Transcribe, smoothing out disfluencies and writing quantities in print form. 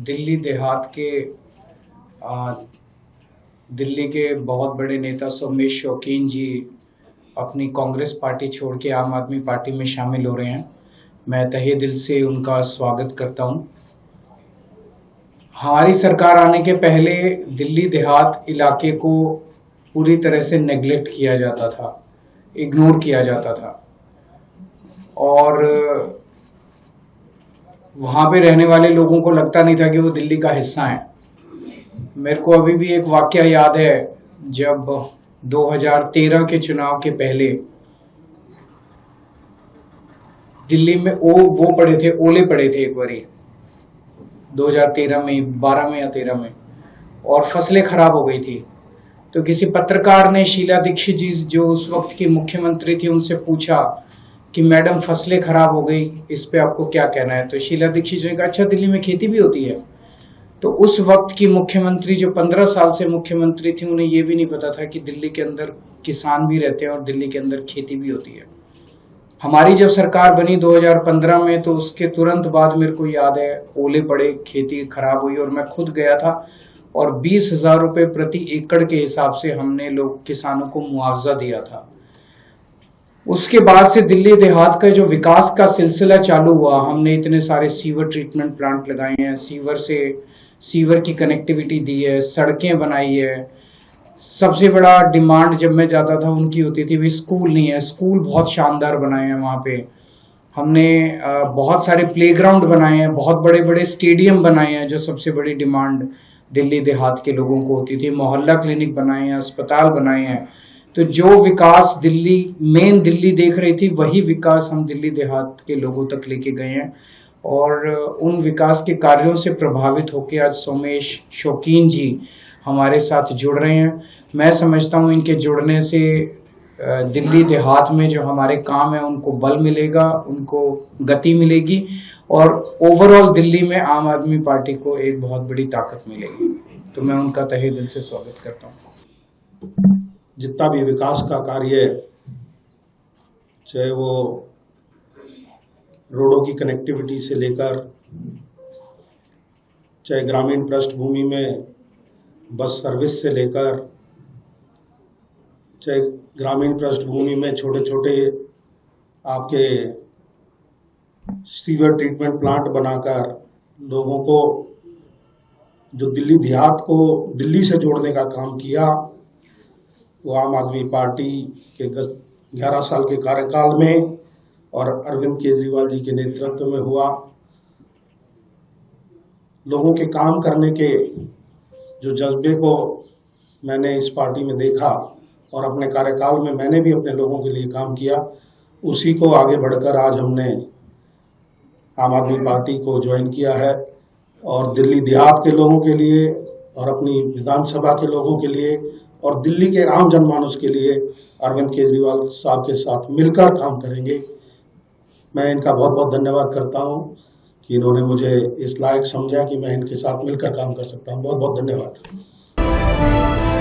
दिल्ली देहात के दिल्ली के बहुत बड़े नेता सोमेश शौकीन जी अपनी कांग्रेस पार्टी छोड़ के आम आदमी पार्टी में शामिल हो रहे हैं। मैं तहे दिल से उनका स्वागत करता हूं। हमारी सरकार आने के पहले दिल्ली देहात इलाके को पूरी तरह से नेग्लेक्ट किया जाता था, इग्नोर किया जाता था और वहां पे रहने वाले लोगों को लगता नहीं था कि वो दिल्ली का हिस्सा है। मेरे को अभी भी एक वाकया याद है, जब 2013 के चुनाव के पहले दिल्ली में वो पड़े थे, ओले पड़े थे एक बारी 2013 में, 12 में या 13 में, और फसलें खराब हो गई थी। तो किसी पत्रकार ने शीला दीक्षित जी जो उस वक्त की मुख्यमंत्री थी उनसे पूछा कि मैडम फसलें खराब हो गई, इस पे आपको क्या कहना है। तो शीला दीक्षित ने कहा अच्छा दिल्ली में खेती भी होती है। तो उस वक्त की मुख्यमंत्री जो 15 साल से मुख्यमंत्री थी, उन्हें यह भी नहीं पता था कि दिल्ली के अंदर किसान भी रहते हैं और दिल्ली के अंदर खेती भी होती है। हमारी जब सरकार बनी 2015 में, तो उसके तुरंत बाद मेरे को याद है ओले पड़े, खेती खराब हुई और मैं खुद गया था और 20,000 रुपए प्रति एकड़ के हिसाब से हमने लोग किसानों को मुआवजा दिया था। उसके बाद से दिल्ली देहात का जो विकास का सिलसिला चालू हुआ, हमने इतने सारे सीवर ट्रीटमेंट प्लांट लगाए हैं, सीवर की कनेक्टिविटी दी है, सड़कें बनाई है। सबसे बड़ा डिमांड जब मैं जाता था उनकी होती थी, भी स्कूल नहीं है, स्कूल बहुत शानदार बनाए हैं वहां पे। हमने बहुत सारे प्लेग्राउंड बनाए हैं, बहुत बड़े बड़े स्टेडियम बनाए हैं, जो सबसे बड़ी डिमांड दिल्ली देहात के लोगों को होती थी। मोहल्ला क्लिनिक बनाए हैं, अस्पताल बनाए हैं। तो जो विकास मेन दिल्ली देख रही थी, वही विकास हम दिल्ली देहात के लोगों तक लेके गए हैं और उन विकास के कार्यों से प्रभावित होकर आज सोमेश शौकीन जी हमारे साथ जुड़ रहे हैं। मैं समझता हूं इनके जुड़ने से दिल्ली देहात में जो हमारे काम है उनको बल मिलेगा, उनको गति मिलेगी और ओवरऑल दिल्ली में आम आदमी पार्टी को एक बहुत बड़ी ताकत मिलेगी। तो मैं उनका तहे दिल से स्वागत करता हूं। जितना भी विकास का कार्य, चाहे वो रोडों की कनेक्टिविटी से लेकर, चाहे ग्रामीण पृष्ठभूमि में बस सर्विस से लेकर, चाहे ग्रामीण पृष्ठभूमि में छोटे छोटे आपके सीवर ट्रीटमेंट प्लांट बनाकर लोगों को, जो दिल्ली देहात को दिल्ली से जोड़ने का काम किया, वो आम आदमी पार्टी के 11 साल के कार्यकाल में और अरविंद केजरीवाल जी के नेतृत्व में हुआ। लोगों के काम करने के जो जज्बे को मैंने इस पार्टी में देखा और अपने कार्यकाल में मैंने भी अपने लोगों के लिए काम किया, उसी को आगे बढ़कर आज हमने आम आदमी पार्टी को ज्वाइन किया है और दिल्ली देहात के लोगों के लिए और अपनी विधानसभा के लोगों के लिए और दिल्ली के आम जनमानस के लिए अरविंद केजरीवाल साहब के साथ मिलकर काम करेंगे। मैं इनका बहुत बहुत धन्यवाद करता हूं कि इन्होंने मुझे इस लायक समझा कि मैं इनके साथ मिलकर काम कर सकता हूं। बहुत बहुत धन्यवाद।